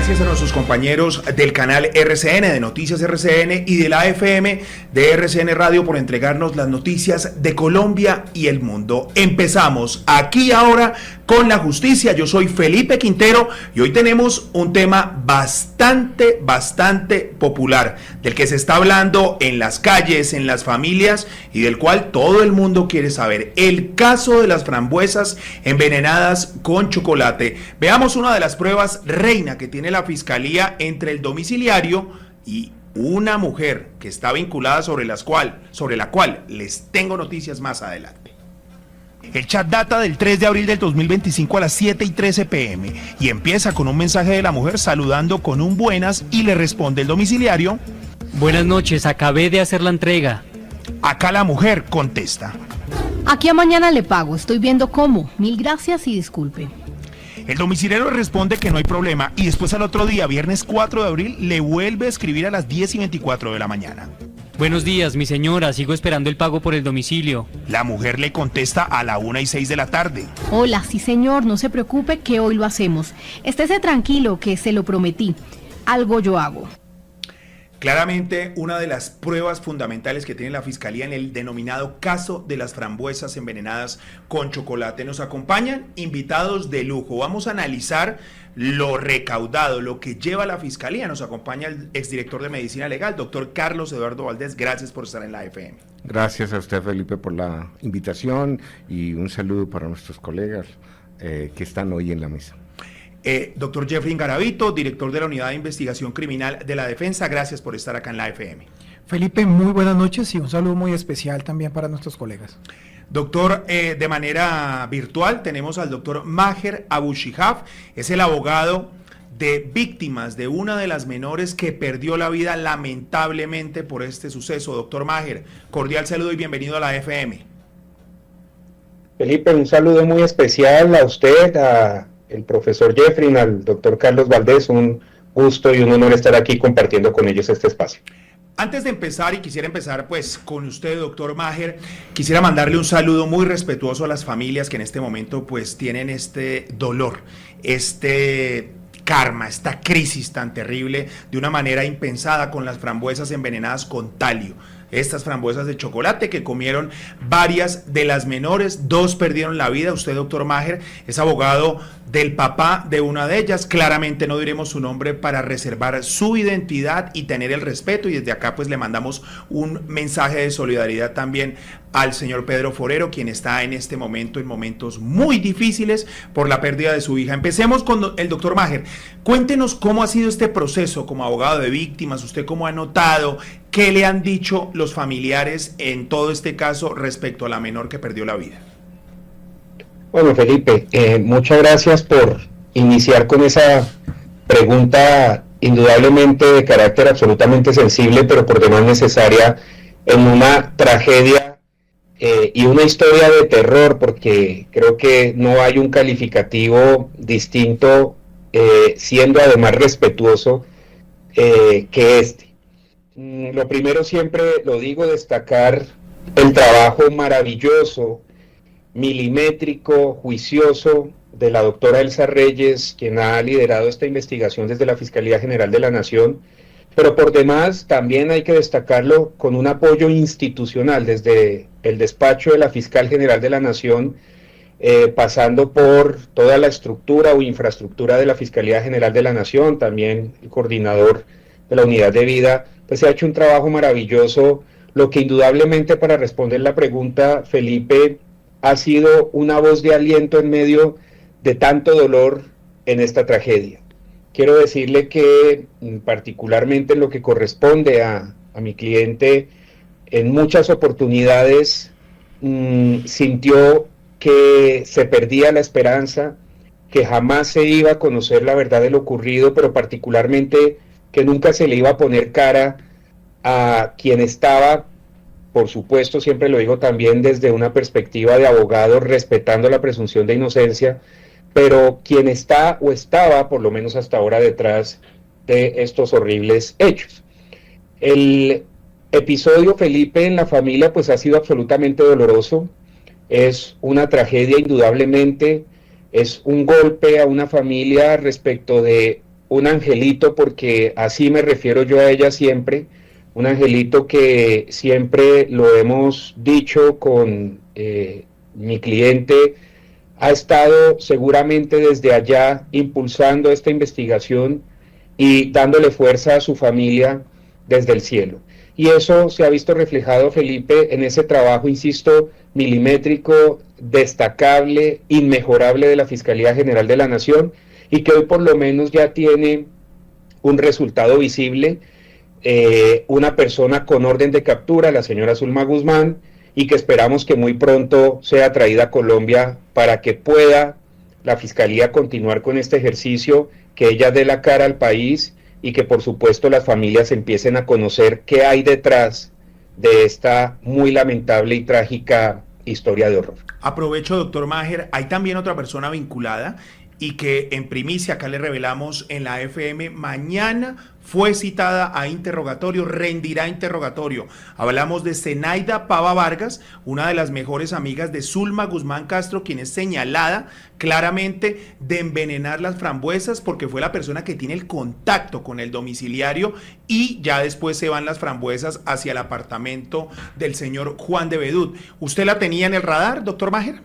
Gracias a nuestros compañeros del canal RCN, de Noticias RCN y de la FM de RCN Radio por entregarnos las noticias de Colombia y el mundo. Empezamos aquí ahora con la justicia. Yo soy Felipe Quintero y hoy tenemos un tema bastante popular, del que se está hablando en las calles, en las familias y del cual todo el mundo quiere saber. El caso de las frambuesas envenenadas con chocolate. Veamos una de las pruebas reina que tiene la Fiscalía entre el domiciliario y una mujer que está vinculada sobre la cual les tengo noticias más adelante. El chat data del 3 de abril del 2025 a las 7:13 p.m. y empieza con un mensaje de la mujer saludando con un buenas y le responde el domiciliario: buenas noches, acabé de hacer la entrega. Acá la mujer contesta: aquí a mañana le pago, estoy viendo cómo, mil gracias y disculpe. El domiciliario responde que no hay problema y después al otro día, viernes 4 de abril, le vuelve a escribir a las 10:24 de la mañana. Buenos días, mi señora, sigo esperando el pago por el domicilio. La mujer le contesta a la 1:06 de la tarde. Hola, sí señor, no se preocupe que hoy lo hacemos. Estése tranquilo que se lo prometí, algo yo hago. Claramente, una de las pruebas fundamentales que tiene la Fiscalía en el denominado caso de las frambuesas envenenadas con chocolate. Nos acompañan invitados de lujo. Vamos a analizar lo recaudado, lo que lleva la Fiscalía. Nos acompaña el exdirector de Medicina Legal, doctor Carlos Eduardo Valdés. Gracias por estar en la FM. Gracias a usted, Felipe, por la invitación y un saludo para nuestros colegas que están hoy en la mesa. Doctor Jeffrey Garavito, director de la Unidad de Investigación Criminal de la Defensa, gracias por estar acá en la FM. Felipe, muy buenas noches y un saludo muy especial también para nuestros colegas. Doctor, de manera virtual tenemos al doctor Maher Abushihab, es el abogado de víctimas de una de las menores que perdió la vida lamentablemente por este suceso. Doctor Maher, cordial saludo y bienvenido a la FM. Felipe, un saludo muy especial a usted, a el profesor Jeffrey, al doctor Carlos Valdés, un gusto y un honor estar aquí compartiendo con ellos este espacio. Antes de empezar, y quisiera empezar pues con usted, doctor Maher, quisiera mandarle un saludo muy respetuoso a las familias que en este momento pues tienen este dolor, este karma, esta crisis tan terrible de una manera impensada con las frambuesas envenenadas con talio. Estas frambuesas de chocolate que comieron varias de las menores, 2 perdieron la vida. Usted, doctor Maher, es abogado del papá de una de ellas. Claramente no diremos su nombre para reservar su identidad y tener el respeto, y desde acá pues le mandamos un mensaje de solidaridad también al señor Pedro Forero, quien está en este momento en momentos muy difíciles por la pérdida de su hija. Empecemos con el doctor Maher. Cuéntenos cómo ha sido este proceso como abogado de víctimas, usted cómo ha notado, qué le han dicho los familiares en todo este caso respecto a la menor que perdió la vida. Bueno, Felipe, muchas gracias por iniciar con esa pregunta indudablemente de carácter absolutamente sensible, pero por demás necesaria en una tragedia y una historia de terror, porque creo que no hay un calificativo distinto, siendo además respetuoso, que este. Lo primero, siempre lo digo, destacar el trabajo maravilloso, milimétrico, juicioso de la doctora Elsa Reyes, quien ha liderado esta investigación desde la Fiscalía General de la Nación, pero por demás también hay que destacarlo con un apoyo institucional desde el despacho de la Fiscal General de la Nación, pasando por toda la estructura o infraestructura de la Fiscalía General de la Nación, también el coordinador de la Unidad de Vida, pues se ha hecho un trabajo maravilloso, lo que indudablemente, para responder la pregunta, Felipe, ha sido una voz de aliento en medio de tanto dolor en esta tragedia. Quiero decirle que particularmente en lo que corresponde a mi cliente, en muchas oportunidades sintió que se perdía la esperanza, que jamás se iba a conocer la verdad de lo ocurrido, pero particularmente que nunca se le iba a poner cara a quien estaba, por supuesto, siempre lo digo también desde una perspectiva de abogado, respetando la presunción de inocencia, pero quien está o estaba, por lo menos hasta ahora, detrás de estos horribles hechos. El episodio, Felipe, en la familia pues ha sido absolutamente doloroso, es una tragedia indudablemente, es un golpe a una familia respecto de un angelito, porque así me refiero yo a ella siempre, un angelito que siempre lo hemos dicho con mi cliente, ha estado seguramente desde allá impulsando esta investigación y dándole fuerza a su familia desde el cielo. Y eso se ha visto reflejado, Felipe, en ese trabajo, insisto, milimétrico, destacable, inmejorable de la Fiscalía General de la Nación, y que hoy por lo menos ya tiene un resultado visible, una persona con orden de captura, la señora Zulma Guzmán, y que esperamos que muy pronto sea traída a Colombia para que pueda la Fiscalía continuar con este ejercicio, que ella dé la cara al país y que por supuesto las familias empiecen a conocer qué hay detrás de esta muy lamentable y trágica historia de horror. Aprovecho, doctor Maher, hay también otra persona vinculada y que en primicia acá le revelamos en la FM, mañana fue citada a interrogatorio, rendirá interrogatorio. Hablamos de Zenaida Pava Vargas, una de las mejores amigas de Zulma Guzmán Castro, quien es señalada claramente de envenenar las frambuesas porque fue la persona que tiene el contacto con el domiciliario y ya después se van las frambuesas hacia el apartamento del señor Juan de Bedut. ¿Usted la tenía en el radar, doctor Maher?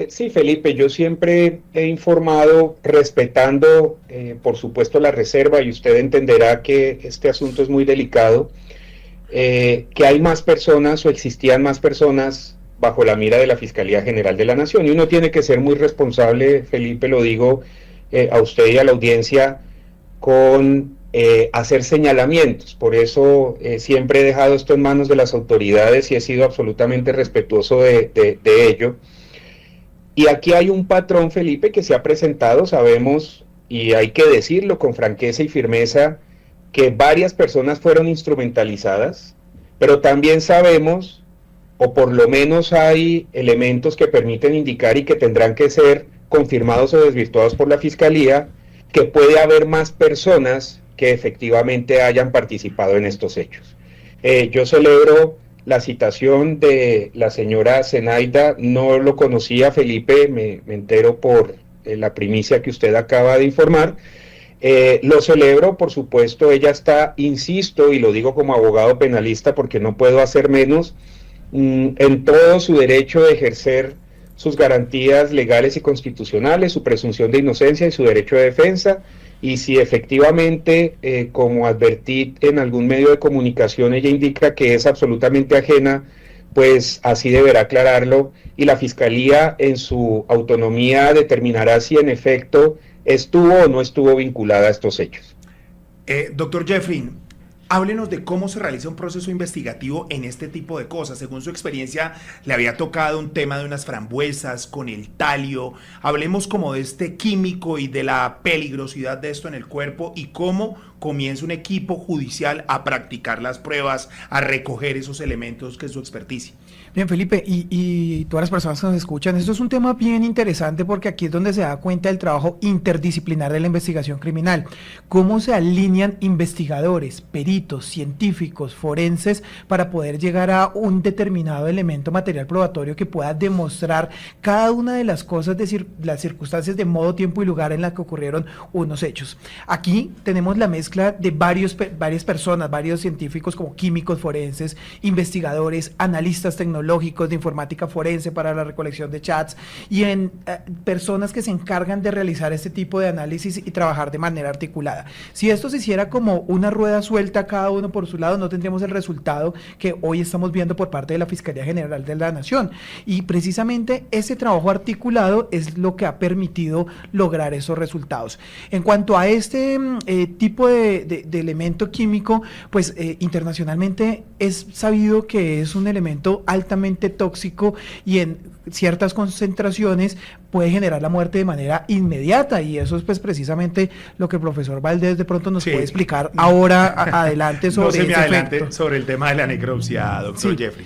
Sí, Felipe, yo siempre he informado respetando, por supuesto, la reserva, y usted entenderá que este asunto es muy delicado, que hay más personas o existían más personas bajo la mira de la Fiscalía General de la Nación, y uno tiene que ser muy responsable, Felipe, lo digo a usted y a la audiencia, con hacer señalamientos. Por eso siempre he dejado esto en manos de las autoridades y he sido absolutamente respetuoso de ello. Y aquí hay un patrón, Felipe, que se ha presentado, sabemos, y hay que decirlo con franqueza y firmeza, que varias personas fueron instrumentalizadas, pero también sabemos, o por lo menos hay elementos que permiten indicar y que tendrán que ser confirmados o desvirtuados por la Fiscalía, que puede haber más personas que efectivamente hayan participado en estos hechos. Yo celebro la citación de la señora Zenaida, no lo conocía, Felipe, me entero por la primicia que usted acaba de informar. Lo celebro, por supuesto, ella está, insisto, y lo digo como abogado penalista porque no puedo hacer menos, en todo su derecho de ejercer sus garantías legales y constitucionales, su presunción de inocencia y su derecho de defensa. Y si efectivamente, como advertí en algún medio de comunicación, ella indica que es absolutamente ajena, pues así deberá aclararlo, y la Fiscalía en su autonomía determinará si en efecto estuvo o no estuvo vinculada a estos hechos. Doctor Jeffrey, háblenos de cómo se realiza un proceso investigativo en este tipo de cosas. Según su experiencia, le había tocado un tema de unas frambuesas con el talio. Hablemos como de este químico y de la peligrosidad de esto en el cuerpo y cómo comienza un equipo judicial a practicar las pruebas, a recoger esos elementos que es su experticia. Bien, Felipe, y todas las personas que nos escuchan, esto es un tema bien interesante porque aquí es donde se da cuenta del trabajo interdisciplinar de la investigación criminal. Cómo se alinean investigadores, peritos, científicos, forenses para poder llegar a un determinado elemento material probatorio que pueda demostrar cada una de las cosas, las circunstancias de modo, tiempo y lugar en las que ocurrieron unos hechos. Aquí tenemos la mezcla de varias personas, varios científicos como químicos forenses, investigadores, analistas tecnológicos, de informática forense para la recolección de chats y en personas que se encargan de realizar este tipo de análisis y trabajar de manera articulada. Si esto se hiciera como una rueda suelta, cada uno por su lado, no tendríamos el resultado que hoy estamos viendo por parte de la Fiscalía General de la Nación, y precisamente ese trabajo articulado es lo que ha permitido lograr esos resultados. En cuanto a este tipo de elemento químico, pues internacionalmente es sabido que es un elemento altamente tóxico y en ciertas concentraciones puede generar la muerte de manera inmediata, y eso es pues precisamente lo que el profesor Valdés de pronto nos puede explicar ahora adelante sobre ese efecto. Sobre el tema de la necropsia, doctor Jeffrey.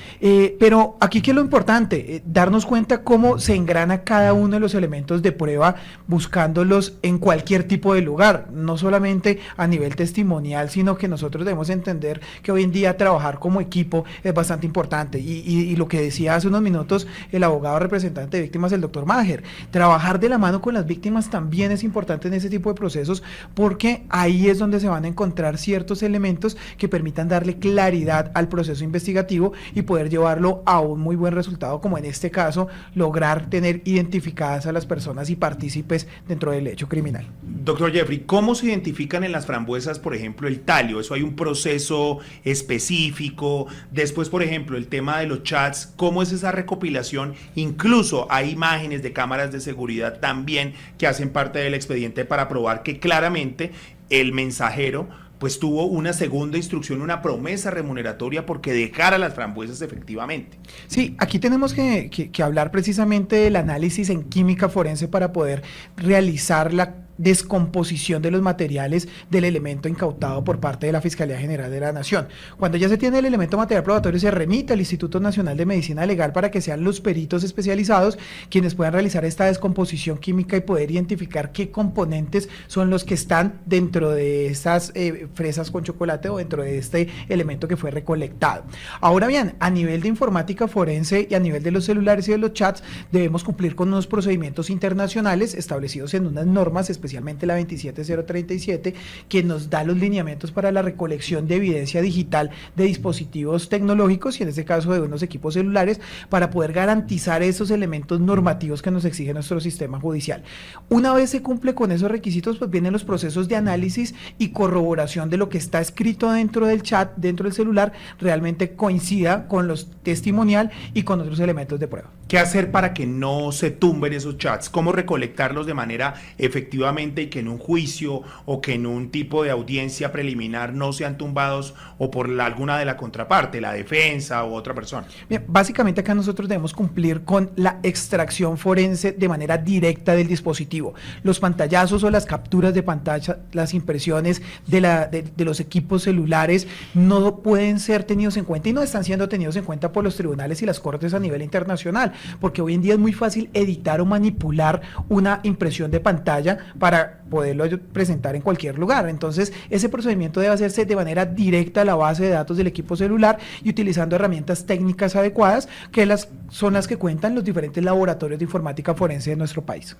Pero aquí que es lo importante, darnos cuenta cómo se engrana cada uno de los elementos de prueba, buscándolos en cualquier tipo de lugar, no solamente a nivel testimonial, sino que nosotros debemos entender que hoy en día trabajar como equipo es bastante importante, y lo que decía hace unos minutos el abogado representante de víctimas, el doctor Maher, Trabajar de la mano con las víctimas también es importante en ese tipo de procesos, porque ahí es donde se van a encontrar ciertos elementos que permitan darle claridad al proceso investigativo y poder llevarlo a un muy buen resultado, como en este caso, lograr tener identificadas a las personas y partícipes dentro del hecho criminal. Doctor Jeffrey, ¿cómo se identifican en las frambuesas, por ejemplo, el talio? ¿Eso hay un proceso específico? Después, por ejemplo, el tema de los chats, ¿cómo es esa recopilación? Incluso hay imágenes de cámaras de seguridad también que hacen parte del expediente para probar que claramente el mensajero pues tuvo una segunda instrucción, una promesa remuneratoria porque dejara las frambuesas efectivamente. Sí, aquí tenemos que hablar precisamente del análisis en química forense para poder realizar la descomposición de los materiales del elemento incautado por parte de la Fiscalía General de la Nación. Cuando ya se tiene el elemento material probatorio, se remite al Instituto Nacional de Medicina Legal para que sean los peritos especializados quienes puedan realizar esta descomposición química y poder identificar qué componentes son los que están dentro de estas fresas con chocolate o dentro de este elemento que fue recolectado. Ahora bien, a nivel de informática forense y a nivel de los celulares y de los chats, debemos cumplir con unos procedimientos internacionales establecidos en unas normas, especialmente la 27037, que nos da los lineamientos para la recolección de evidencia digital de dispositivos tecnológicos y en este caso de unos equipos celulares, para poder garantizar esos elementos normativos que nos exige nuestro sistema judicial. Una vez se cumple con esos requisitos, pues vienen los procesos de análisis y corroboración de lo que está escrito dentro del chat, dentro del celular, realmente coincida con los testimonial y con otros elementos de prueba. ¿Qué hacer para que no se tumben esos chats? ¿Cómo recolectarlos de manera efectivamente y que en un juicio o que en un tipo de audiencia preliminar no sean tumbados o por alguna de la contraparte, la defensa u otra persona? Bien, básicamente acá nosotros debemos cumplir con la extracción forense de manera directa del dispositivo. Los pantallazos o las capturas de pantalla, las impresiones de los equipos celulares no pueden ser tenidos en cuenta y no están siendo tenidos en cuenta por los tribunales y las cortes a nivel internacional, porque hoy en día es muy fácil editar o manipular una impresión de pantalla para poderlo presentar en cualquier lugar. Entonces, ese procedimiento debe hacerse de manera directa a la base de datos del equipo celular y utilizando herramientas técnicas adecuadas, que son las que cuentan los diferentes laboratorios de informática forense de nuestro país.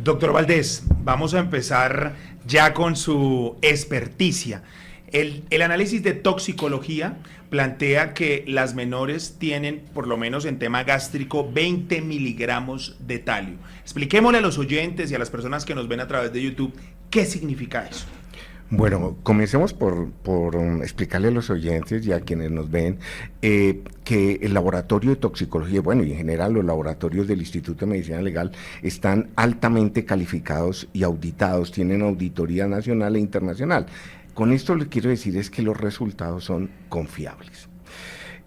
Doctor Valdés, vamos a empezar ya con su experticia. El análisis de toxicología plantea que las menores tienen, por lo menos en tema gástrico, 20 miligramos de talio. Expliquémosle a los oyentes y a las personas que nos ven a través de YouTube qué significa eso. Bueno, comencemos por explicarle a los oyentes y a quienes nos ven que el laboratorio de toxicología, bueno, y en general los laboratorios del Instituto de Medicina Legal están altamente calificados y auditados, tienen auditoría nacional e internacional. Con esto lo que quiero decir es que los resultados son confiables.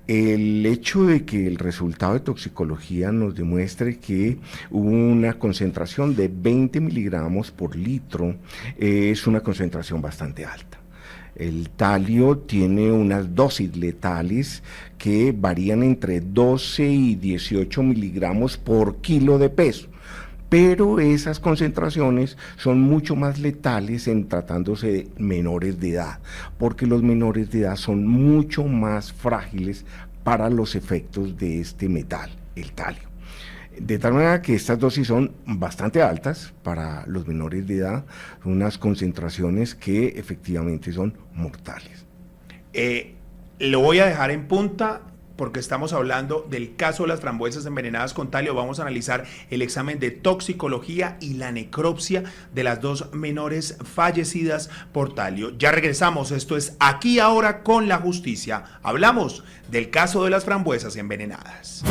El hecho de que el resultado de toxicología nos demuestre que hubo una concentración de 20 miligramos por litro es una concentración bastante alta. El talio tiene unas dosis letales que varían entre 12 y 18 miligramos por kilo de peso. Pero esas concentraciones son mucho más letales en tratándose de menores de edad, porque los menores de edad son mucho más frágiles para los efectos de este metal, el talio. De tal manera que estas dosis son bastante altas para los menores de edad, unas concentraciones que efectivamente son mortales. Lo voy a dejar en punta, porque estamos hablando del caso de las frambuesas envenenadas con talio. Vamos a analizar el examen de toxicología y la necropsia de las dos menores fallecidas por talio. Ya regresamos, esto es Aquí Ahora con la Justicia. Hablamos del caso de las frambuesas envenenadas.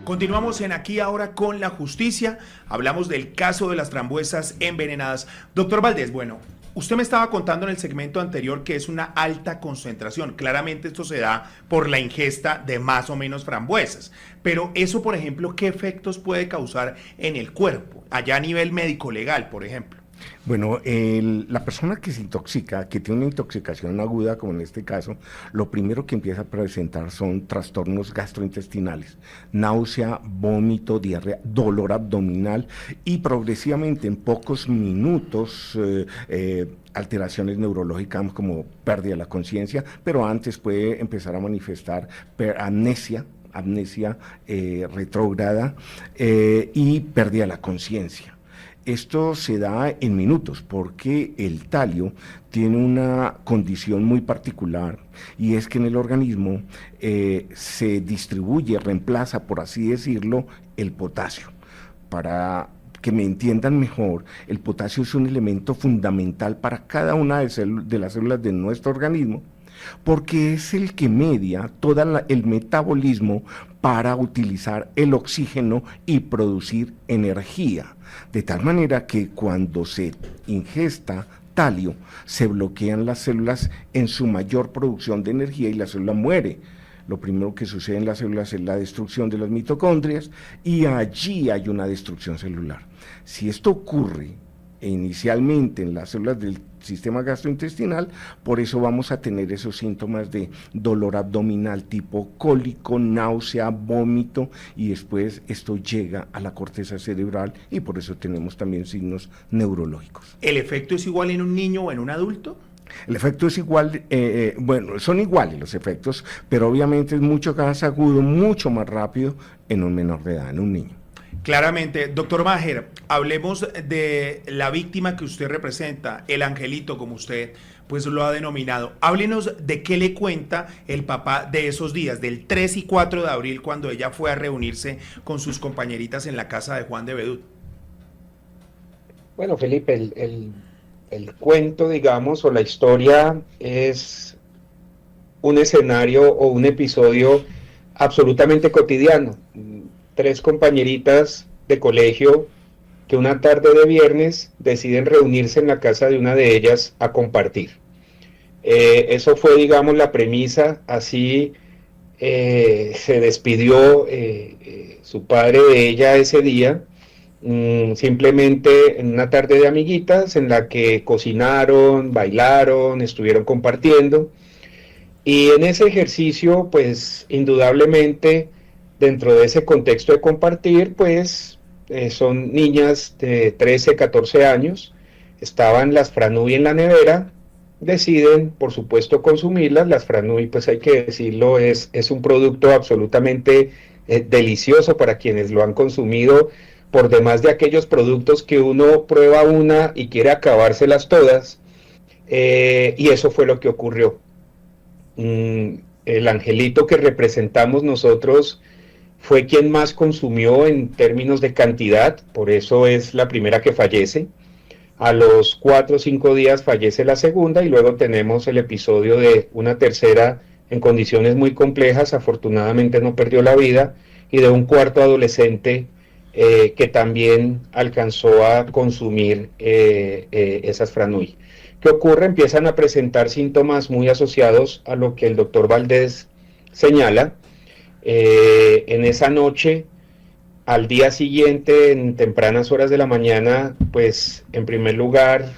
Continuamos en Aquí Ahora con la Justicia. Hablamos del caso de las frambuesas envenenadas. Doctor Valdés, bueno, usted me estaba contando en el segmento anterior que es una alta concentración. Claramente esto se da por la ingesta de más o menos frambuesas. Pero eso, por ejemplo, ¿qué efectos puede causar en el cuerpo? Allá a nivel médico-legal, por ejemplo. Bueno, la persona que se intoxica, que tiene una intoxicación aguda, como en este caso, lo primero que empieza a presentar son trastornos gastrointestinales, náusea, vómito, diarrea, dolor abdominal y progresivamente en pocos minutos alteraciones neurológicas como pérdida de la conciencia, pero antes puede empezar a manifestar amnesia, amnesia retrógrada y pérdida de la conciencia. Esto se da en minutos porque el talio tiene una condición muy particular y es que en el organismo se distribuye, reemplaza, por así decirlo, el potasio. Para que me entiendan mejor, el potasio es un elemento fundamental para cada una de las células de nuestro organismo, porque es el que media todo el metabolismo para utilizar el oxígeno y producir energía, de tal manera que cuando se ingesta talio, se bloquean las células en su mayor producción de energía y la célula muere. Lo primero que sucede en las células es la destrucción de las mitocondrias y allí hay una destrucción celular. Si esto ocurre inicialmente en las células del sistema gastrointestinal, por eso vamos a tener esos síntomas de dolor abdominal tipo cólico, náusea, vómito, y después esto llega a la corteza cerebral y por eso tenemos también signos neurológicos. ¿El efecto es igual en un niño o en un adulto? El efecto es igual, bueno, son iguales los efectos, pero obviamente es mucho más agudo, mucho más rápido en un menor de edad, en un niño. Claramente. Doctor Maher, hablemos de la víctima que usted representa, el angelito, como usted pues lo ha denominado. Háblenos de qué le cuenta el papá de esos días, del 3 y 4 de abril, cuando ella fue a reunirse con sus compañeritas en la casa de Juan de Bedut. Bueno, Felipe, el cuento, digamos, o la historia es un escenario o un episodio absolutamente cotidiano. 3 compañeritas de colegio que una tarde de viernes deciden reunirse en la casa de una de ellas a compartir. Eso fue, digamos, la premisa. Así se despidió su padre de ella ese día, simplemente en una tarde de amiguitas en la que cocinaron, bailaron, estuvieron compartiendo. Y en ese ejercicio, pues, indudablemente, dentro de ese contexto de compartir, pues son niñas de 13, 14 años, estaban las Franui en la nevera, deciden por supuesto consumirlas. Las Franui, pues hay que decirlo, es un producto absolutamente delicioso para quienes lo han consumido, por demás de aquellos productos que uno prueba una y quiere acabárselas todas, y eso fue lo que ocurrió. El angelito que representamos nosotros fue quien más consumió en términos de cantidad, por eso es la primera que fallece. A los 4 o 5 días fallece la segunda y luego tenemos el episodio de una tercera en condiciones muy complejas, afortunadamente no perdió la vida, y de un cuarto adolescente que también alcanzó a consumir esas Franui. ¿Qué ocurre? Empiezan a presentar síntomas muy asociados a lo que el doctor Valdés señala. En esa noche, al día siguiente, en tempranas horas de la mañana, pues en primer lugar,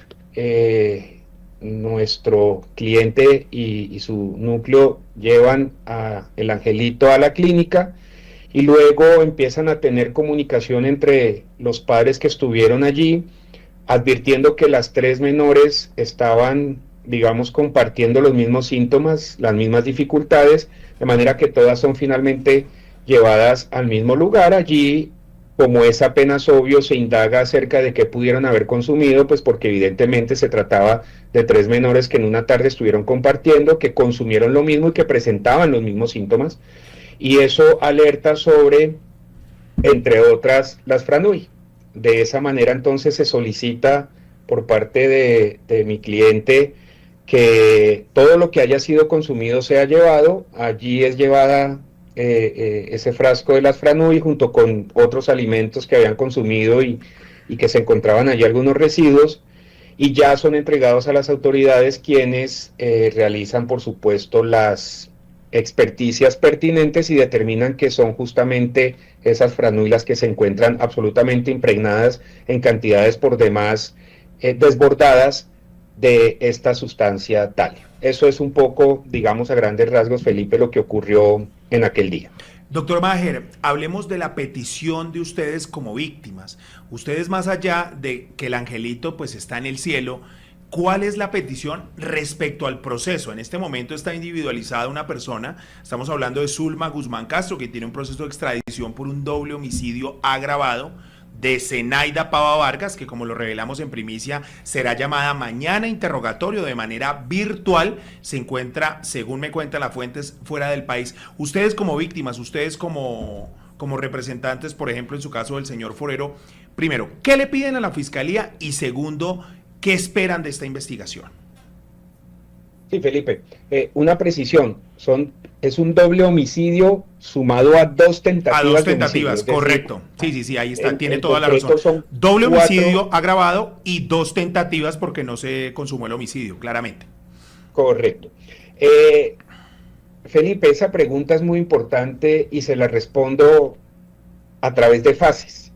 nuestro cliente y su núcleo llevan a el angelito a la clínica y luego empiezan a tener comunicación entre los padres que estuvieron allí, advirtiendo que las 3 menores estaban, digamos, compartiendo los mismos síntomas, las mismas dificultades, de manera que todas son finalmente llevadas al mismo lugar. Allí, como es apenas obvio, se indaga acerca de qué pudieron haber consumido, pues porque evidentemente se trataba de 3 menores que en una tarde estuvieron compartiendo, que consumieron lo mismo y que presentaban los mismos síntomas, y eso alerta sobre, entre otras, las Franui. De esa manera entonces se solicita por parte de mi cliente que todo lo que haya sido consumido sea llevado. Allí es llevada ese frasco de las Franui junto con otros alimentos que habían consumido y que se encontraban allí algunos residuos, y ya son entregados a las autoridades, quienes realizan por supuesto las experticias pertinentes y determinan que son justamente esas Franui las que se encuentran absolutamente impregnadas en cantidades por demás desbordadas de esta sustancia talio. Eso es un poco, digamos a grandes rasgos, Felipe, lo que ocurrió en aquel día. Doctor Maher, hablemos de la petición de ustedes como víctimas. Ustedes, más allá de que el angelito pues está en el cielo, ¿Cuál es la petición respecto al proceso? En este momento está individualizada una persona, estamos hablando de Zulma Guzmán Castro, que tiene un proceso de extradición por un doble homicidio agravado, de Zenaida Pava Vargas, que como lo revelamos en primicia, será llamada mañana a interrogatorio de manera virtual, se encuentra, según me cuentan las fuentes, fuera del país. Ustedes como víctimas, ustedes como representantes, por ejemplo, en su caso del señor Forero, primero, ¿qué le piden a la Fiscalía? Y segundo, ¿qué esperan de esta investigación? Sí, Felipe, una precisión, es un doble homicidio sumado a 2 tentativas. A 2 tentativas, correcto. Sí, ahí está, tiene toda la razón. Doble 4... homicidio agravado y 2 tentativas porque no se consumó el homicidio, claramente. Correcto. Felipe, esa pregunta es muy importante y se la respondo a través de fases.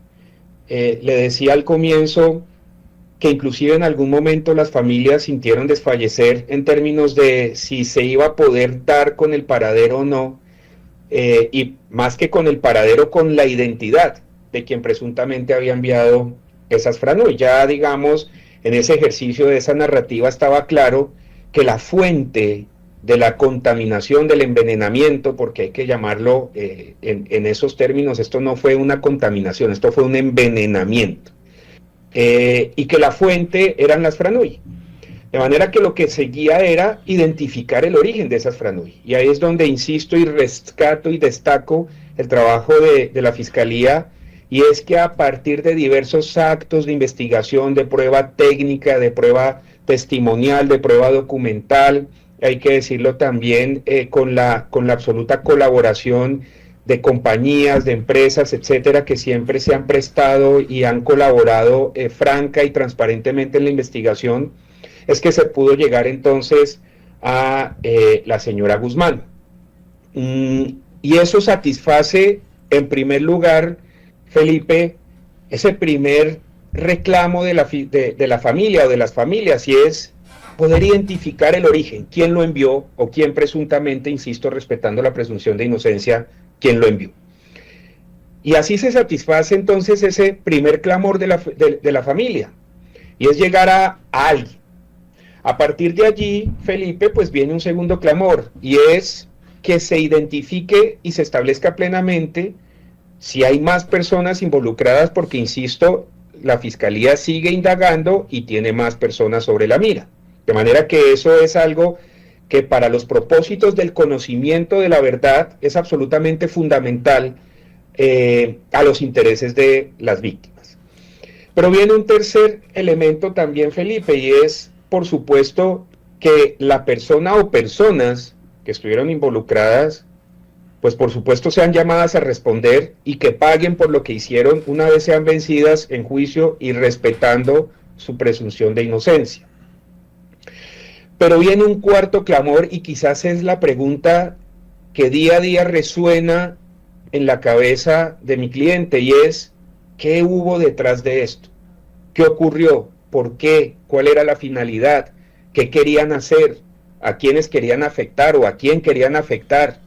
Le decía al comienzo que inclusive en algún momento las familias sintieron desfallecer en términos de si se iba a poder dar con el paradero o no, y más que con el paradero, con la identidad de quien presuntamente había enviado esas FRANUI. Ya, digamos, en ese ejercicio de esa narrativa estaba claro que la fuente de la contaminación, del envenenamiento, porque hay que llamarlo en esos términos, esto no fue una contaminación, esto fue un envenenamiento. Y que la fuente eran las FRANUI. De manera que lo que seguía era identificar el origen de esas FRANUI. Y ahí es donde insisto y rescato y destaco el trabajo de la Fiscalía, y es que a partir de diversos actos de investigación, de prueba técnica, de prueba testimonial, de prueba documental, hay que decirlo también con la absoluta colaboración de compañías, de empresas, etcétera, que siempre se han prestado y han colaborado franca y transparentemente en la investigación, es que se pudo llegar entonces a la señora Guzmán. Y eso satisface, en primer lugar, Felipe, ese primer reclamo de la familia o de las familias, y es poder identificar el origen, quién lo envió o quién presuntamente, insisto, respetando la presunción de inocencia, quién lo envió. Y así se satisface entonces ese primer clamor de la familia, y es llegar a alguien. A partir de allí, Felipe, pues viene un segundo clamor, y es que se identifique y se establezca plenamente si hay más personas involucradas, porque, insisto, la Fiscalía sigue indagando y tiene más personas sobre la mira. De manera que eso es algo que para los propósitos del conocimiento de la verdad es absolutamente fundamental a los intereses de las víctimas. Pero viene un tercer elemento también, Felipe, y es, por supuesto, que la persona o personas que estuvieron involucradas, pues por supuesto sean llamadas a responder y que paguen por lo que hicieron una vez sean vencidas en juicio y respetando su presunción de inocencia. Pero viene un cuarto clamor, y quizás es la pregunta que día a día resuena en la cabeza de mi cliente, y es: ¿qué hubo detrás de esto? ¿Qué ocurrió? ¿Por qué? ¿Cuál era la finalidad? ¿Qué querían hacer? ¿A quiénes querían afectar o a quién querían afectar?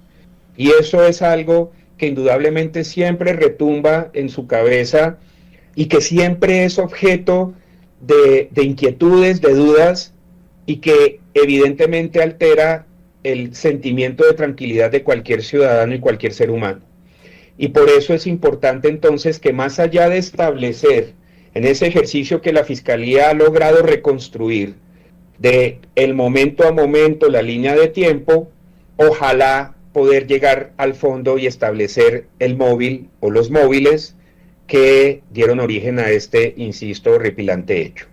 Y eso es algo que indudablemente siempre retumba en su cabeza y que siempre es objeto de inquietudes, de dudas, y que evidentemente altera el sentimiento de tranquilidad de cualquier ciudadano y cualquier ser humano. Y por eso es importante entonces que, más allá de establecer en ese ejercicio que la Fiscalía ha logrado reconstruir, de el momento a momento, la línea de tiempo, ojalá poder llegar al fondo y establecer el móvil o los móviles que dieron origen a este, insisto, horripilante hecho.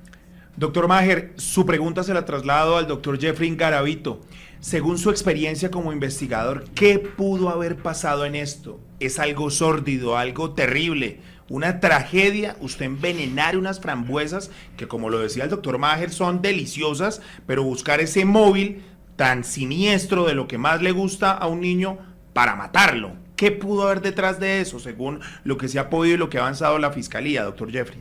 Doctor Maher, su pregunta se la traslado al doctor Jeffrey Garavito. Según su experiencia como investigador, ¿qué pudo haber pasado en esto? ¿Es algo sórdido, algo terrible, una tragedia? Usted envenenar unas frambuesas que, como lo decía el doctor Maher, son deliciosas, pero buscar ese móvil tan siniestro de lo que más le gusta a un niño para matarlo. ¿Qué pudo haber detrás de eso, según lo que se ha podido y lo que ha avanzado la Fiscalía, doctor Jeffrey?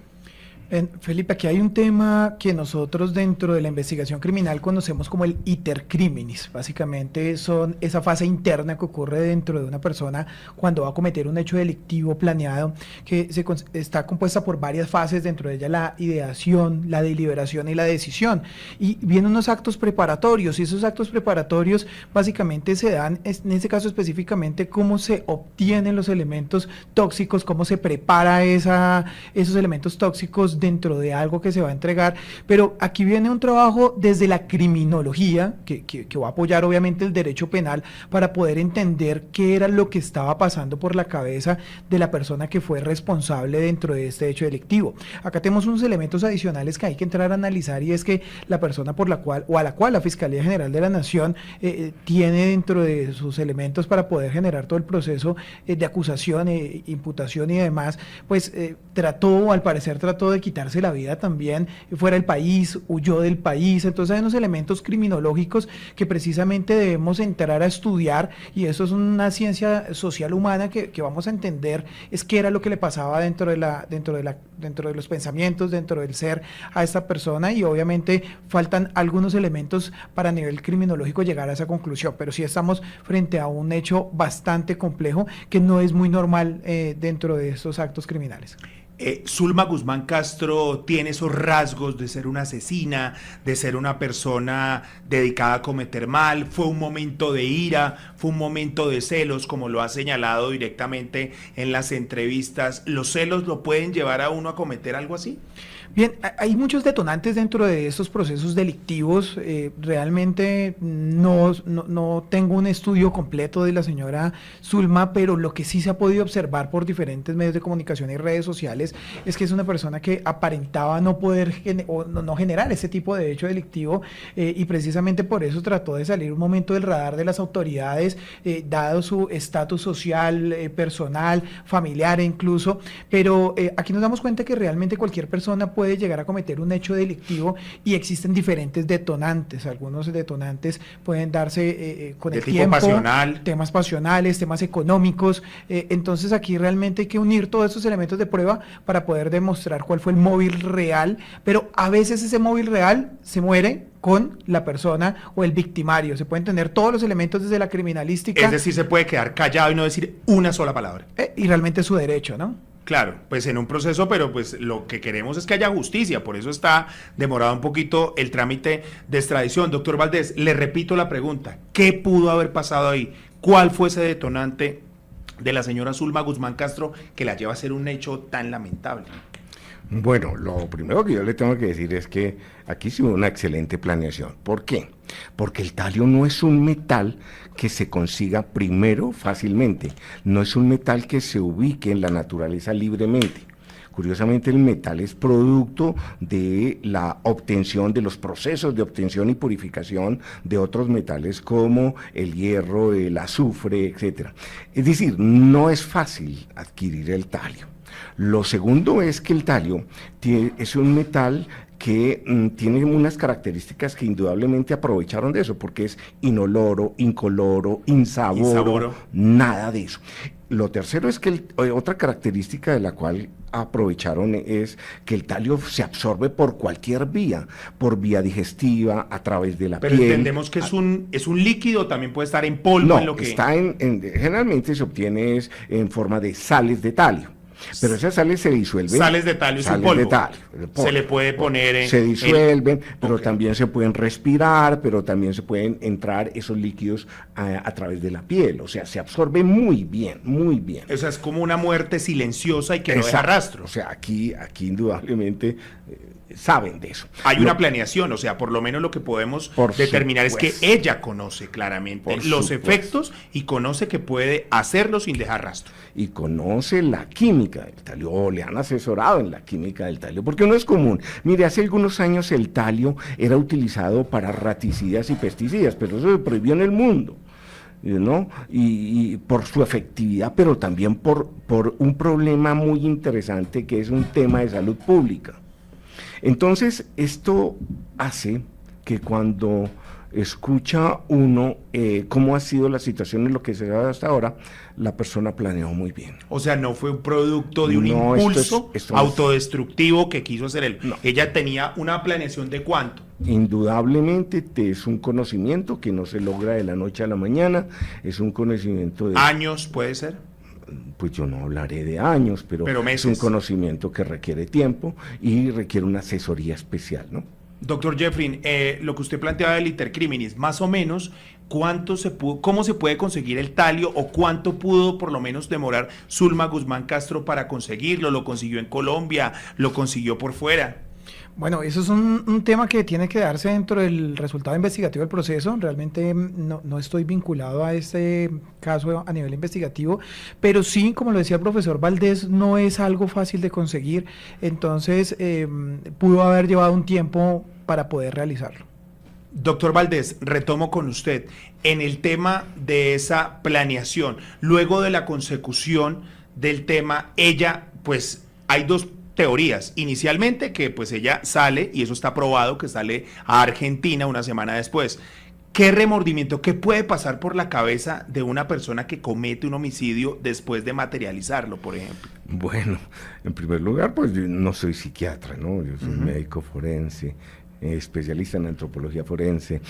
Felipe, aquí hay un tema que nosotros dentro de la investigación criminal conocemos como el iter criminis. Básicamente son esa fase interna que ocurre dentro de una persona cuando va a cometer un hecho delictivo planeado, que está compuesta por varias fases, dentro de ella la ideación, la deliberación y la decisión. Y vienen unos actos preparatorios, y esos actos preparatorios básicamente se dan, en este caso específicamente, cómo se obtienen los elementos tóxicos, cómo se prepara esos elementos tóxicos dentro de algo que se va a entregar, pero aquí viene un trabajo desde la criminología, que va a apoyar obviamente el derecho penal para poder entender qué era lo que estaba pasando por la cabeza de la persona que fue responsable dentro de este hecho delictivo. Acá tenemos unos elementos adicionales que hay que entrar a analizar, y es que la persona por la cual, o a la cual la Fiscalía General de la Nación tiene dentro de sus elementos para poder generar todo el proceso de acusación, imputación y demás, pues al parecer trató de quitarse la vida también fuera del país, huyó del país. Entonces hay unos elementos criminológicos que precisamente debemos entrar a estudiar, y eso es una ciencia social humana que vamos a entender es qué era lo que le pasaba dentro de los pensamientos, dentro del ser a esta persona, y obviamente faltan algunos elementos para a nivel criminológico llegar a esa conclusión, pero sí estamos frente a un hecho bastante complejo que no es muy normal dentro de estos actos criminales. Zulma Guzmán Castro tiene esos rasgos de ser una asesina, de ser una persona dedicada a cometer mal. Fue un momento de ira, fue un momento de celos, como lo ha señalado directamente en las entrevistas. ¿Los celos lo pueden llevar a uno a cometer algo así? Bien, hay muchos detonantes dentro de estos procesos delictivos. Realmente no tengo un estudio completo de la señora Zulma, pero lo que sí se ha podido observar por diferentes medios de comunicación y redes sociales es que es una persona que aparentaba no poder no generar ese tipo de hecho delictivo, y precisamente por eso trató de salir un momento del radar de las autoridades, dado su estatus social, personal, familiar incluso, pero aquí nos damos cuenta que realmente cualquier persona puede llegar a cometer un hecho delictivo, y existen diferentes detonantes. Algunos detonantes pueden darse con el tiempo, pasional, temas pasionales, temas económicos. Entonces aquí realmente hay que unir todos esos elementos de prueba para poder demostrar cuál fue el móvil real, pero a veces ese móvil real se muere con la persona o el victimario. Se pueden tener todos los elementos desde la criminalística. Es decir, se puede quedar callado y no decir una sola palabra. Y realmente es su derecho, ¿no? Claro, pues en un proceso, pero pues lo que queremos es que haya justicia, por eso está demorado un poquito el trámite de extradición. Doctor Valdés, le repito la pregunta, ¿qué pudo haber pasado ahí? ¿Cuál fue ese detonante de la señora Zulma Guzmán Castro que la lleva a ser un hecho tan lamentable? Bueno, lo primero que yo le tengo que decir es que aquí sí hubo una excelente planeación. ¿Por qué? Porque el talio no es un metal que se consiga primero fácilmente, no es un metal que se ubique en la naturaleza libremente. Curiosamente, el metal es producto de la obtención, de los procesos de obtención y purificación de otros metales como el hierro, el azufre, etc. Es decir, no es fácil adquirir el talio. Lo segundo es que el talio es un metal que tiene unas características que indudablemente aprovecharon de eso, porque es inoloro, incoloro, insaboro, nada de eso. Lo tercero es que otra característica de la cual aprovecharon es que el talio se absorbe por cualquier vía, por vía digestiva, a través de la piel. Pero entendemos que es un líquido, también puede estar en polvo. No, en lo que está generalmente se obtiene en forma de sales de talio. Pero esas sales se disuelven. Sales de talio, es un polvo. De talio. Se le puede poner se disuelven, pero también se pueden respirar, pero también se pueden entrar esos líquidos a través de la piel. O sea, se absorbe muy bien, muy bien. O sea, es como una muerte silenciosa y que no deja rastro. O sea, aquí indudablemente saben de eso. Hay una planeación, o sea, por lo menos lo que podemos determinar es que ella conoce claramente los efectos y conoce que puede hacerlo sin dejar rastro. Y conoce la química del talio, o le han asesorado en la química del talio, porque no es común. Mire, hace algunos años el talio era utilizado para raticidas y pesticidas, pero eso se prohibió en el mundo, ¿no? Y por su efectividad, pero también por un problema muy interesante que es un tema de salud pública. Entonces, esto hace que cuando escucha uno cómo ha sido la situación en lo que se ha dado hasta ahora, la persona planeó muy bien. O sea, no fue un producto de un No, impulso esto autodestructivo que quiso hacer él. No. Ella tenía una planeación de cuánto. Indudablemente es un conocimiento que no se logra de la noche a la mañana, es un conocimiento de... Años, puede ser. Pues yo no hablaré de años, pero es meses. un conocimiento que requiere tiempo y requiere una asesoría especial, ¿no? Doctor Jeffrey, lo que usted planteaba del intercriminis, más o menos, ¿cómo se puede conseguir el talio o cuánto pudo por lo menos demorar Zulma Guzmán Castro para conseguirlo? ¿Lo consiguió en Colombia? ¿Lo consiguió por fuera? Bueno, eso es un tema que tiene que darse dentro del resultado investigativo del proceso. Realmente no estoy vinculado a este caso a nivel investigativo, pero sí, como lo decía el profesor Valdés, no es algo fácil de conseguir, entonces pudo haber llevado un tiempo para poder realizarlo. Doctor Valdés, retomo con usted. En el tema de esa planeación, luego de la consecución del tema, ella, pues, hay dos teorías. Inicialmente que pues ella sale, y eso está probado, que sale a Argentina una semana después. ¿Qué remordimiento, qué puede pasar por la cabeza de una persona que comete un homicidio después de materializarlo, por ejemplo? Bueno, en primer lugar, pues yo no soy psiquiatra, ¿no? Yo soy médico forense, especialista en antropología forense,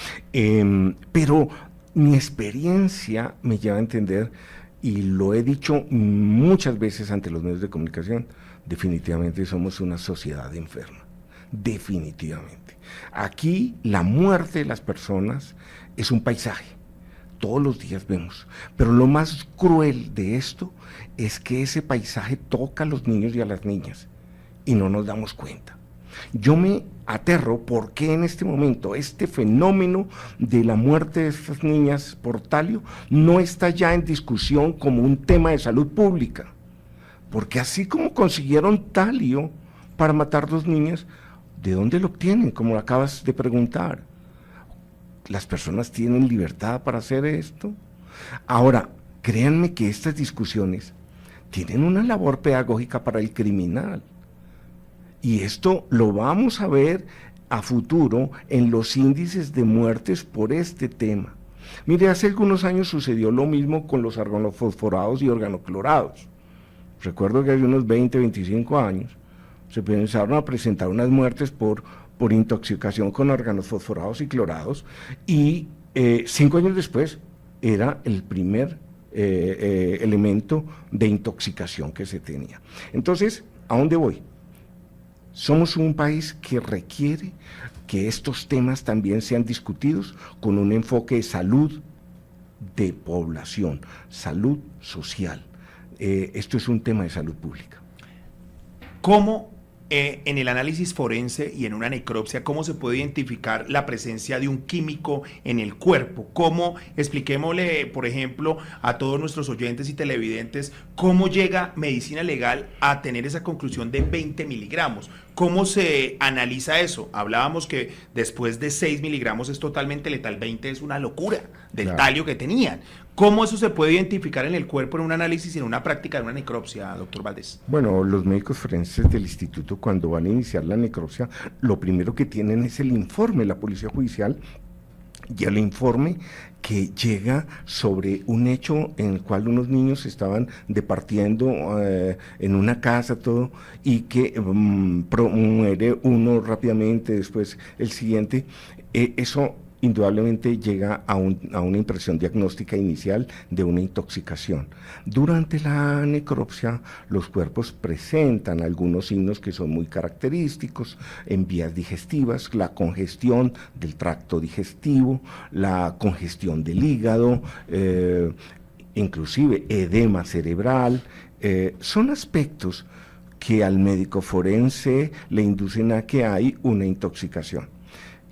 pero mi experiencia me lleva a entender, y lo he dicho muchas veces ante los medios de comunicación, definitivamente somos una sociedad enferma, definitivamente. Aquí la muerte de las personas es un paisaje, todos los días vemos, pero lo más cruel de esto es que ese paisaje toca a los niños y a las niñas y no nos damos cuenta. Yo me aterro porque en este momento este fenómeno de la muerte de estas niñas por talio no está ya en discusión como un tema de salud pública. Porque así como consiguieron talio para matar dos niñas, ¿de dónde lo obtienen? Como acabas de preguntar. ¿Las personas tienen libertad para hacer esto? Ahora, créanme que estas discusiones tienen una labor pedagógica para el criminal. Y esto lo vamos a ver a futuro en los índices de muertes por este tema. Mire, hace algunos años sucedió lo mismo con los organofosforados y organoclorados. Recuerdo que hace unos 20, 25 años se pensaron a presentar unas muertes por intoxicación con órganos fosforados y clorados, y 5 años después era el primer elemento de intoxicación que se tenía. Entonces, ¿a dónde voy? Somos un país que requiere que estos temas también sean discutidos con un enfoque de salud de población, salud social. Esto es un tema de salud pública. ¿Cómo en el análisis forense y en una necropsia, cómo se puede identificar la presencia de un químico en el cuerpo? ¿Cómo, expliquémosle, por ejemplo, a todos nuestros oyentes y televidentes, cómo llega medicina legal a tener esa conclusión de 20 miligramos? ¿Cómo se analiza eso? Hablábamos que después de 6 miligramos es totalmente letal, 20 es una locura del Claro. talio que tenían. ¿Cómo eso se puede identificar en el cuerpo en un análisis y en una práctica de una necropsia, doctor Valdés? Bueno, los médicos forenses del instituto, cuando van a iniciar la necropsia, lo primero que tienen es el informe de la policía judicial, y el informe que llega sobre un hecho en el cual unos niños estaban departiendo en una casa, todo, y que muere uno rápidamente, después el siguiente. Eso indudablemente llega a una impresión diagnóstica inicial de una intoxicación. Durante la necropsia, los cuerpos presentan algunos signos que son muy característicos en vías digestivas: la congestión del tracto digestivo, la congestión del hígado, inclusive edema cerebral. Son aspectos que al médico forense le inducen a que hay una intoxicación.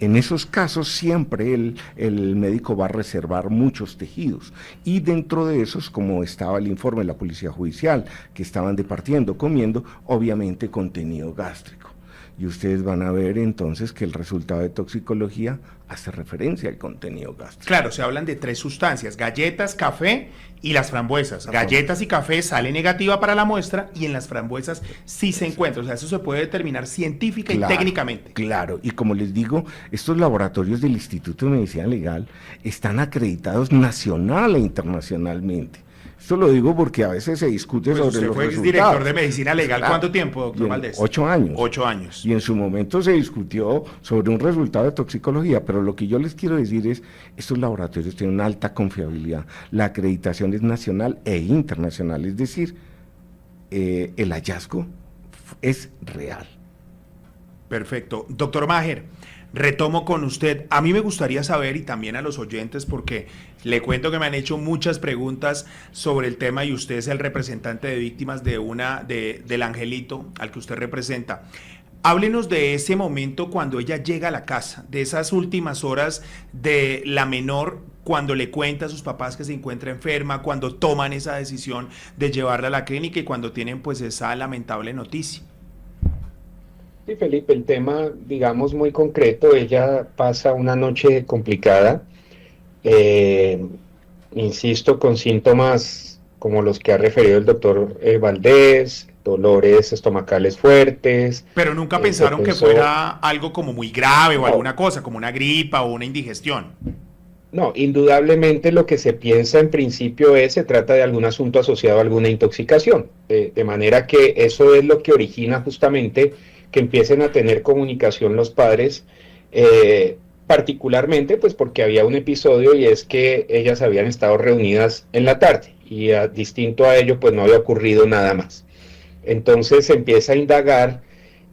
En esos casos siempre el médico va a reservar muchos tejidos, y dentro de esos, como estaba el informe de la policía judicial, que estaban departiendo, comiendo, obviamente contenido gástrico. y ustedes van a ver entonces que el resultado de toxicología hace referencia al contenido gástrico. Claro, se hablan de 3 sustancias, galletas, café y las frambuesas. Galletas y café sale negativa para la muestra y en las frambuesas sí se encuentra. O sea, eso se puede determinar científica y técnicamente. Claro, y como les digo, estos laboratorios del Instituto de Medicina Legal están acreditados nacional e internacionalmente. Esto lo digo porque a veces se discute Pues sobre usted los fue resultados. director de Medicina Legal, Claro. ¿cuánto tiempo, doctor Valdés? 8 años. 8 años. Y en su momento se discutió sobre un resultado de toxicología, pero lo que yo les quiero decir es, estos laboratorios tienen una alta confiabilidad, la acreditación es nacional e internacional, es decir, el hallazgo es real. Perfecto. Doctor Maher, retomo con usted. A mí me gustaría saber, y también a los oyentes, porque le cuento que me han hecho muchas preguntas sobre el tema y usted es el representante de víctimas del Angelito al que usted representa. Háblenos de ese momento cuando ella llega a la casa, de esas últimas horas de la menor, cuando le cuenta a sus papás que se encuentra enferma, cuando toman esa decisión de llevarla a la clínica y cuando tienen pues esa lamentable noticia. Sí, Felipe, el tema, digamos, muy concreto, ella pasa una noche complicada, insisto, con síntomas como los que ha referido el doctor Valdés, dolores estomacales fuertes. Pero nunca pensaron que fuera algo como muy grave o alguna cosa, como una gripa o una indigestión. No, indudablemente lo que se piensa en principio se trata de algún asunto asociado a alguna intoxicación, de manera que eso es lo que origina justamente que empiecen a tener comunicación los padres, particularmente pues porque había un episodio y es que ellas habían estado reunidas en la tarde y distinto a ello pues no había ocurrido nada más. Entonces se empieza a indagar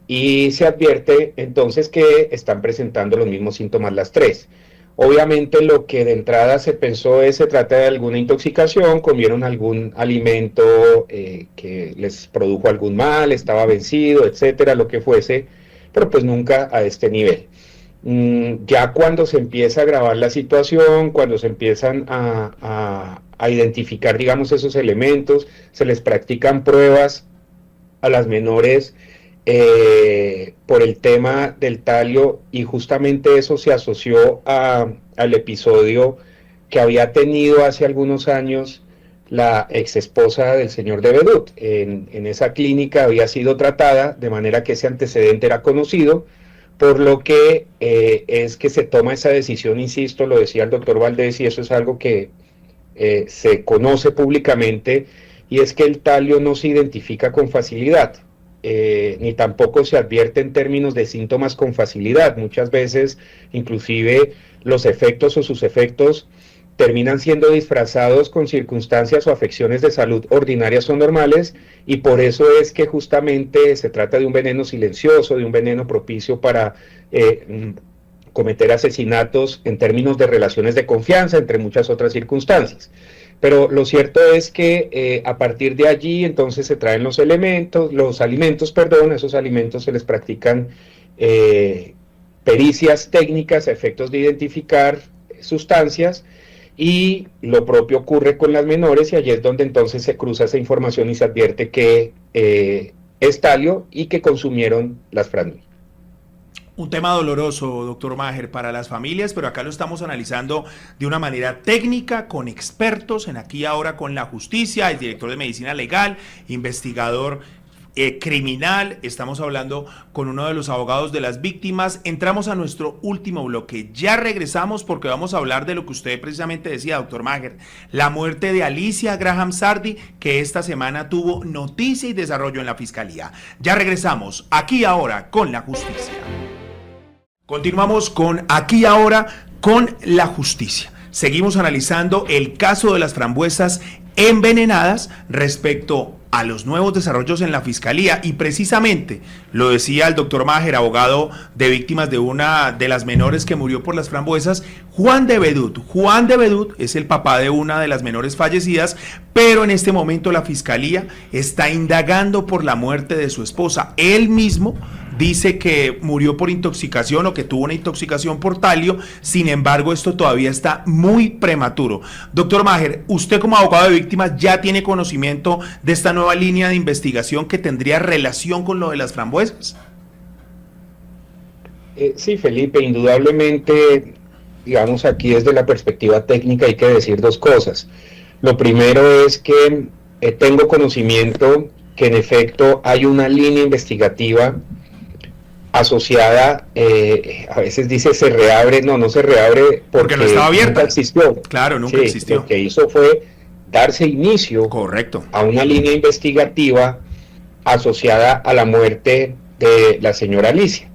y se advierte entonces que están presentando los mismos síntomas las 3. Obviamente lo que de entrada se pensó se trata de alguna intoxicación, comieron algún alimento que les produjo algún mal, estaba vencido, etcétera, lo que fuese, pero pues nunca a este nivel. Ya cuando se empieza a agravar la situación, cuando se empiezan a identificar, digamos, esos elementos, se les practican pruebas a las menores por el tema del talio y justamente eso se asoció al episodio que había tenido hace algunos años la ex esposa del señor de Bedut. En esa clínica había sido tratada de manera que ese antecedente era conocido, por lo que es que se toma esa decisión, insisto, lo decía el doctor Valdés y eso es algo que se conoce públicamente, y es que el talio no se identifica con facilidad. Ni tampoco se advierte en términos de síntomas con facilidad. Muchas veces, inclusive, los efectos o sus efectos terminan siendo disfrazados con circunstancias o afecciones de salud ordinarias o normales, y por eso es que justamente se trata de un veneno silencioso, de un veneno propicio para cometer asesinatos en términos de relaciones de confianza, entre muchas otras circunstancias. Pero lo cierto es que a partir de allí entonces se traen los alimentos, esos alimentos se les practican pericias técnicas a efectos de identificar sustancias, y lo propio ocurre con las menores, y allí es donde entonces se cruza esa información y se advierte que es talio y que consumieron las frambuesas. Un tema doloroso, doctor Maher, para las familias, pero acá lo estamos analizando de una manera técnica, con expertos en Aquí y Ahora con la Justicia, el director de Medicina Legal, investigador criminal. Estamos hablando con uno de los abogados de las víctimas. Entramos a nuestro último bloque. Ya regresamos porque vamos a hablar de lo que usted precisamente decía, doctor Maher, la muerte de Alicia Graham Sardi, que esta semana tuvo noticia y desarrollo en la Fiscalía. Ya regresamos, Aquí y Ahora con la Justicia. Continuamos con Aquí y Ahora con la Justicia. Seguimos analizando el caso de las frambuesas envenenadas respecto a los nuevos desarrollos en la Fiscalía, y precisamente lo decía el doctor Maher, abogado de víctimas de una de las menores que murió por las frambuesas, Juan de Bedut. Juan de Bedut es el papá de una de las menores fallecidas, pero en este momento la Fiscalía está indagando por la muerte de su esposa. Él mismo dice que murió por intoxicación o que tuvo una intoxicación por talio. Sin embargo, esto todavía está muy prematuro. Doctor Maher, usted como abogado de víctimas ya tiene conocimiento de esta nueva línea de investigación que tendría relación con lo de las frambuesas. Sí, Felipe, indudablemente, digamos aquí desde la perspectiva técnica hay que decir dos cosas. Lo primero es que tengo conocimiento que en efecto hay una línea investigativa asociada, a veces dice se reabre, no se reabre porque no estaba abierta. Nunca existió. Claro, nunca Sí, existió. Lo que hizo fue darse inicio Correcto. a una línea investigativa asociada a la muerte de la señora Alicia.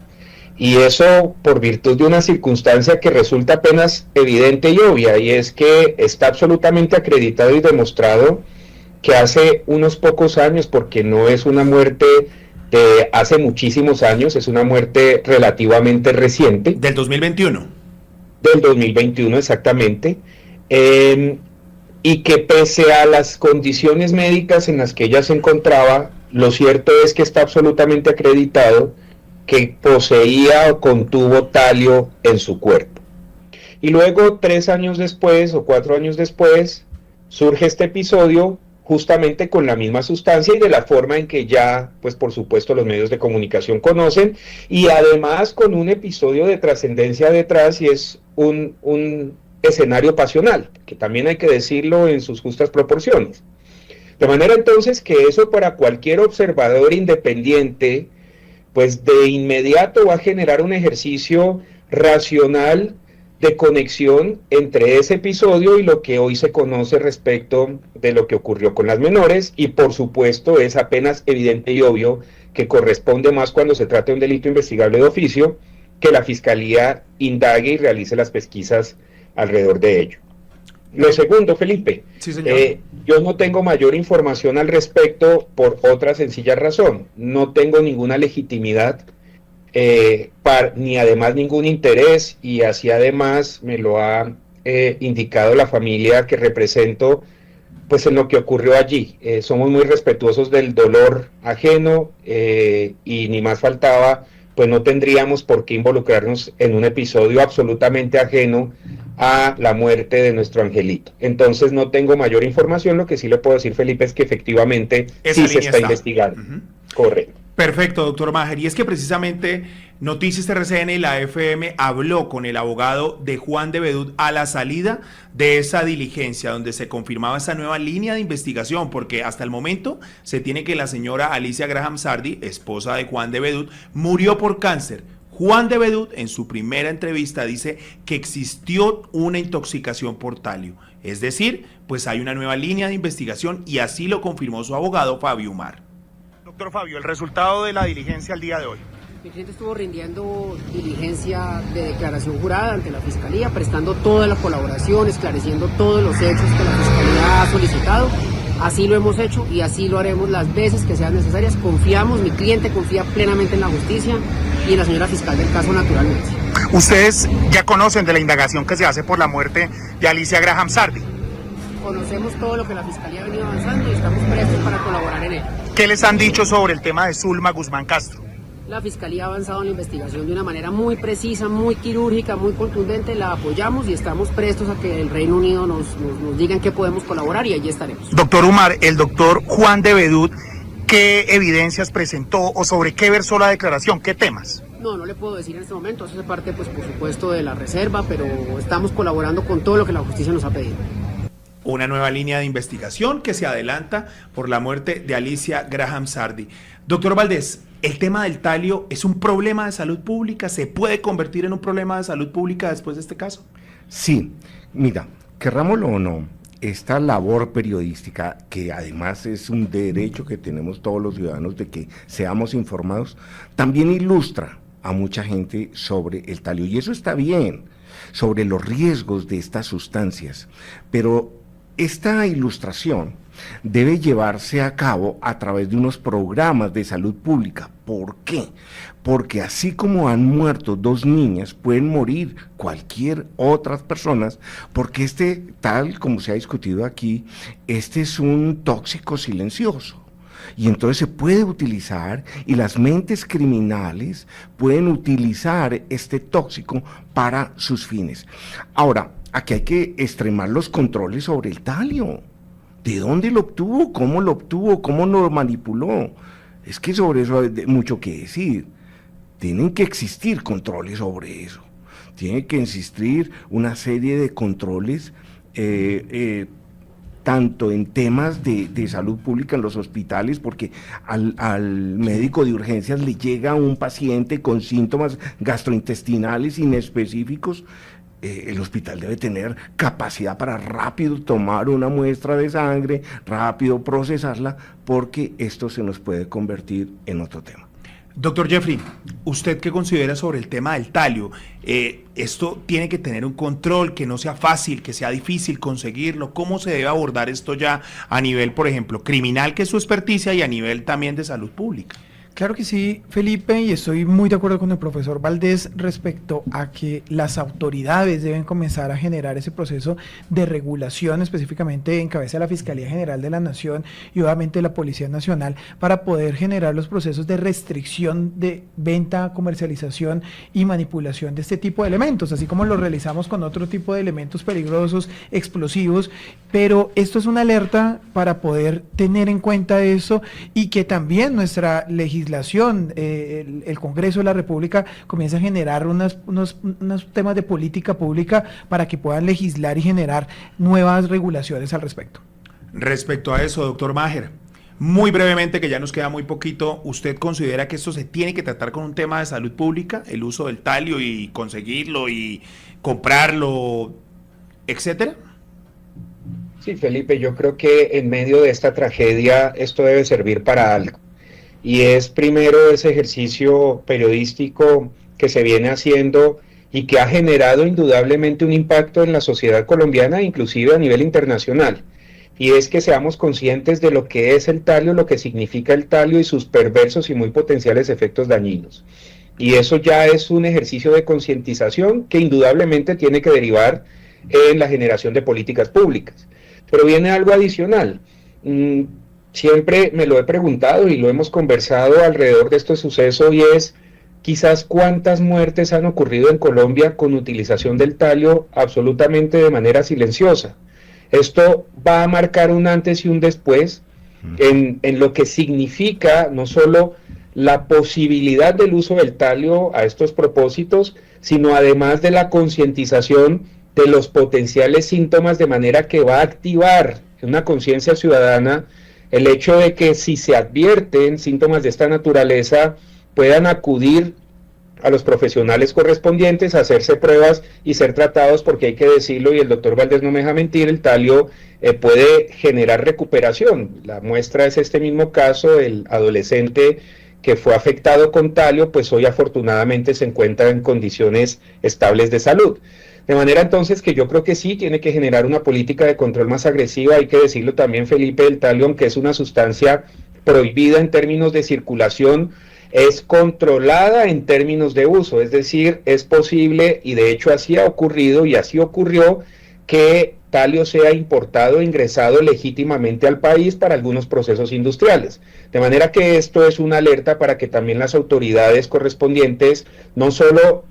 Y eso por virtud de una circunstancia que resulta apenas evidente y obvia, y es que está absolutamente acreditado y demostrado que hace unos pocos años, porque no es una muerte de hace muchísimos años, es una muerte relativamente reciente. Del 2021. Del 2021 exactamente, y que pese a las condiciones médicas en las que ella se encontraba, lo cierto es que está absolutamente acreditado que poseía o contuvo talio en su cuerpo. Y luego, 3 años después o 4 años después, surge este episodio justamente con la misma sustancia y de la forma en que ya, pues por supuesto, los medios de comunicación conocen, y además con un episodio de trascendencia detrás, y es un escenario pasional, que también hay que decirlo en sus justas proporciones. De manera entonces que eso para cualquier observador independiente, pues de inmediato va a generar un ejercicio racional de conexión entre ese episodio y lo que hoy se conoce respecto de lo que ocurrió con las menores, y por supuesto es apenas evidente y obvio que corresponde más cuando se trata de un delito investigable de oficio, que la Fiscalía indague y realice las pesquisas alrededor de ello. Lo segundo, Felipe, sí, señor. Yo no tengo mayor información al respecto por otra sencilla razón. No tengo ninguna legitimidad, ni además ningún interés, y así además me lo ha indicado la familia que represento, pues en lo que ocurrió allí. Somos muy respetuosos del dolor ajeno, y ni más faltaba, pues no tendríamos por qué involucrarnos en un episodio absolutamente ajeno a la muerte de nuestro angelito. Entonces no tengo mayor información. Lo que sí le puedo decir, Felipe, es que efectivamente sí se está investigando. Correcto. Perfecto, doctor Maher. Y es que precisamente Noticias RCN y la FM habló con el abogado de Juan de Bedut a la salida de esa diligencia, donde se confirmaba esa nueva línea de investigación, porque hasta el momento se tiene que la señora Alicia Graham Sardi, esposa de Juan de Bedut, murió por cáncer. Juan de Bedut en su primera entrevista dice que existió una intoxicación por talio. Es decir, pues hay una nueva línea de investigación, y así lo confirmó su abogado Fabio Umar. Doctor Fabio, el resultado de la diligencia al día de hoy. Mi cliente estuvo rindiendo diligencia de declaración jurada ante la Fiscalía, prestando toda la colaboración, esclareciendo todos los hechos que la Fiscalía ha solicitado. Así lo hemos hecho y así lo haremos las veces que sean necesarias. Confiamos, mi cliente confía plenamente en la justicia y en la señora fiscal del caso, naturalmente. Ustedes ya conocen de la indagación que se hace por la muerte de Alicia Graham Sardi. Conocemos todo lo que la Fiscalía ha venido avanzando y estamos prestos para colaborar en ello. ¿Qué les han dicho sobre el tema de Zulma Guzmán Castro? La Fiscalía ha avanzado en la investigación de una manera muy precisa, muy quirúrgica, muy contundente. La apoyamos y estamos prestos a que el Reino Unido nos diga en qué podemos colaborar, y allí estaremos. Doctor Umar, el doctor Juan de Bedut, ¿qué evidencias presentó o sobre qué versó la declaración? ¿Qué temas? No le puedo decir en este momento. Eso hace parte, pues, por supuesto, de la reserva, pero estamos colaborando con todo lo que la justicia nos ha pedido. Una nueva línea de investigación que se adelanta por la muerte de Alicia Graham Sardi. Doctor Valdés, ¿el tema del talio es un problema de salud pública? ¿Se puede convertir en un problema de salud pública después de este caso? Sí, mira, querrámoslo o no, esta labor periodística, que además es un derecho que tenemos todos los ciudadanos de que seamos informados, también ilustra a mucha gente sobre el talio, y eso está bien, sobre los riesgos de estas sustancias, pero esta ilustración debe llevarse a cabo a través de unos programas de salud pública. ¿Por qué? Porque así como han muerto 2 niñas, pueden morir cualquier otras personas, porque tal como se ha discutido aquí, este es un tóxico silencioso. Y entonces se puede utilizar, y las mentes criminales pueden utilizar este tóxico para sus fines. Ahora, aquí hay que extremar los controles sobre el talio. ¿De dónde lo obtuvo? ¿Cómo lo manipuló? Es que sobre eso hay mucho que decir. tienen que existir controles sobre eso, tiene que existir una serie de controles, tanto en temas de salud pública en los hospitales, porque al médico de urgencias le llega un paciente con síntomas gastrointestinales inespecíficos. El hospital debe tener capacidad para rápido tomar una muestra de sangre, rápido procesarla, porque esto se nos puede convertir en otro tema. Doctor Jeffrey, ¿usted qué considera sobre el tema del talio? Esto tiene que tener un control, que no sea fácil, que sea difícil conseguirlo. ¿Cómo se debe abordar esto ya a nivel, por ejemplo, criminal, que es su experticia, y a nivel también de salud pública? Claro que sí, Felipe, y estoy muy de acuerdo con el profesor Valdés respecto a que las autoridades deben comenzar a generar ese proceso de regulación, específicamente en cabeza de la Fiscalía General de la Nación y obviamente la Policía Nacional, para poder generar los procesos de restricción de venta, comercialización y manipulación de este tipo de elementos, así como lo realizamos con otro tipo de elementos peligrosos, explosivos, pero esto es una alerta para poder tener en cuenta eso, y que también nuestra legislación, el Congreso de la República comienza a generar unos temas de política pública para que puedan legislar y generar nuevas regulaciones al respecto. Respecto a eso, doctor Maher, muy brevemente, que ya nos queda muy poquito, ¿usted considera que esto se tiene que tratar con un tema de salud pública, el uso del talio y conseguirlo y comprarlo, etcétera? Sí, Felipe, yo creo que en medio de esta tragedia esto debe servir para algo. Y es primero ese ejercicio periodístico que se viene haciendo y que ha generado indudablemente un impacto en la sociedad colombiana, inclusive a nivel internacional. Y es que seamos conscientes de lo que es el talio, lo que significa el talio y sus perversos y muy potenciales efectos dañinos. Y eso ya es un ejercicio de concientización que indudablemente tiene que derivar en la generación de políticas públicas. Pero viene algo adicional. Siempre me lo he preguntado y lo hemos conversado alrededor de este suceso, y es quizás cuántas muertes han ocurrido en Colombia con utilización del talio absolutamente de manera silenciosa. Esto va a marcar un antes y un después en lo que significa no solo la posibilidad del uso del talio a estos propósitos, sino además de la concientización de los potenciales síntomas, de manera que va a activar una conciencia ciudadana el hecho de que si se advierten síntomas de esta naturaleza, puedan acudir a los profesionales correspondientes, a hacerse pruebas y ser tratados, porque hay que decirlo, y el doctor Valdés no me deja mentir, el talio puede generar recuperación. La muestra es este mismo caso, el adolescente que fue afectado con talio, pues hoy afortunadamente se encuentra en condiciones estables de salud. De manera entonces que yo creo que sí tiene que generar una política de control más agresiva. Hay que decirlo también, Felipe, el talio, aunque es una sustancia prohibida en términos de circulación, es controlada en términos de uso, es decir, es posible, y de hecho así ha ocurrido y así ocurrió, que talio sea importado e ingresado legítimamente al país para algunos procesos industriales. De manera que esto es una alerta para que también las autoridades correspondientes no solo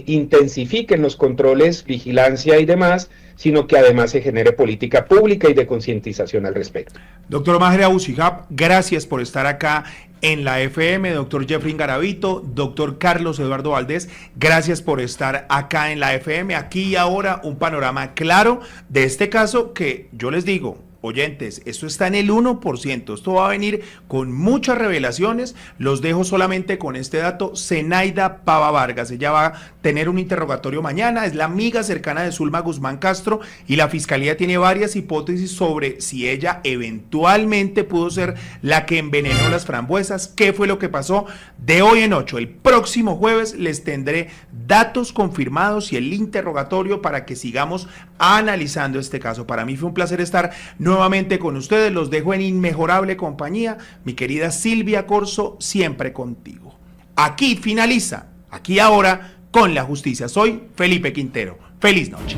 intensifiquen los controles, vigilancia y demás, sino que además se genere política pública y de concientización al respecto. Doctor Maher Abushihab, gracias por estar acá en la FM. Doctor Jeffrey Garavito, doctor Carlos Eduardo Valdés, gracias por estar acá en la FM. Aquí y ahora un panorama claro de este caso que yo les digo, oyentes, esto está en el 1%, esto va a venir con muchas revelaciones. Los dejo solamente con este dato: Zenaida Pava Vargas, ella va a tener un interrogatorio mañana, es la amiga cercana de Zulma Guzmán Castro, y la fiscalía tiene varias hipótesis sobre si ella eventualmente pudo ser la que envenenó las frambuesas, qué fue lo que pasó. De hoy en 8, el próximo jueves, les tendré datos confirmados y el interrogatorio para que sigamos analizando este caso. Para mí fue un placer estar nuevamente con ustedes, los dejo en inmejorable compañía. Mi querida Silvia Corso, siempre contigo. Aquí finaliza, aquí ahora, con la justicia. Soy Felipe Quintero. Feliz noche.